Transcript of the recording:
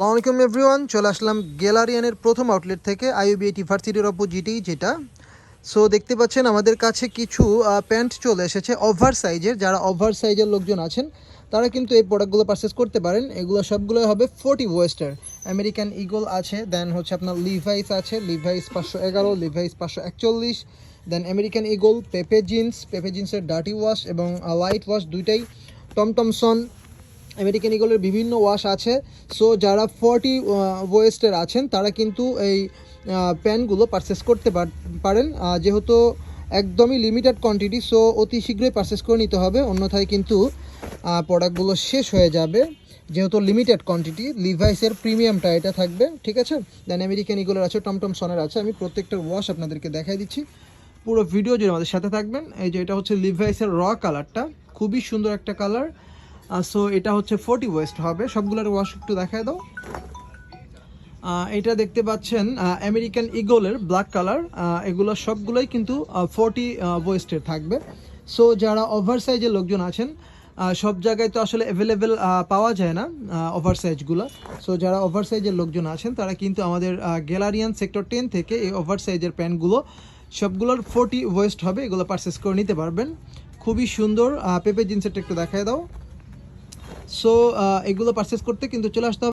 আসসালামু আলাইকুম এভরিওয়ান, চলে আসলাম গ্যালারিয়ানের প্রথম আউটলেট থেকে আইইউবিএটি ভার্সিটির অপোজিটেই যেটা। সো দেখতে পাচ্ছেন আমাদের কাছে কিছু প্যান্ট চলে এসেছে ওভার সাইজের। যারা ওভার সাইজের লোকজন আছেন তারা কিন্তু এই প্রোডাক্টগুলো পারচেস করতে পারেন। এগুলো সবগুলো হবে 40 ওয়েস্টার। আমেরিকান ইগল আছে, দেন হচ্ছে আপনার লিভাইস আছে, লিভাইস 511, লিভাইস 541, দেন আমেরিকান ইগল, পেপে জিন্সের ডার্টি ওয়াশ এবং লাইট ওয়াশ দুইটাই, টমটমসন, আমেরিকান ইগলের বিভিন্ন ওয়াশ আছে। সো যারা 40 ওয়েস্টের আছেন তারা কিন্তু এই প্যান্টগুলো পারচেস করতে পারেন, যেহেতু একদমই লিমিটেড কোয়ান্টিটি। সো অতি শীঘ্রই পারচেস করে নিতে হবে, অন্যথায় কিন্তু প্রোডাক্টগুলো শেষ হয়ে যাবে, যেহেতু লিমিটেড কোয়ান্টিটি। লিভাইসের প্রিমিয়ামটা এটা থাকবে, ঠিক আছে। দেন আমেরিকান ইগলের আছে, টমটমসনের আছে। আমি প্রত্যেকটার ওয়াশ আপনাদেরকে দেখাই দিচ্ছি, পুরো ভিডিও জুড়ে আমাদের সাথে থাকবেন। এই যে এটা হচ্ছে লিভাইসের র কালারটা, খুবই সুন্দর একটা কালার। সো এটা হচ্ছে 40 ওয়েস্ট হবে। সবগুলোর ওয়াশ একটু দেখায় দাও। এটা দেখতে পাচ্ছেন আমেরিকান ইগলের ব্ল্যাক কালার। এগুলো সবগুলোই কিন্তু 40 ওয়েস্টের থাকবে। সো যারা ওভার সাইজের লোকজন আছেন, সব জায়গায় তো আসলে অ্যাভেলেবেল পাওয়া যায় না ওভার সাইজগুলো। সো যারা ওভার সাইজের লোকজন আছেন তারা কিন্তু আমাদের গ্যালারিয়ান সেক্টর 10 থেকে এই ওভার সাইজের প্যান্টগুলো সবগুলোর 40 ওয়েস্ট হবে, এগুলো পারচেস করে নিতে পারবেন। খুবই সুন্দর। পেপে জিন্সেরটা একটু দেখায় দাও। সো এগুলো পারচেস করতে কিন্তু চলে আসতে হবে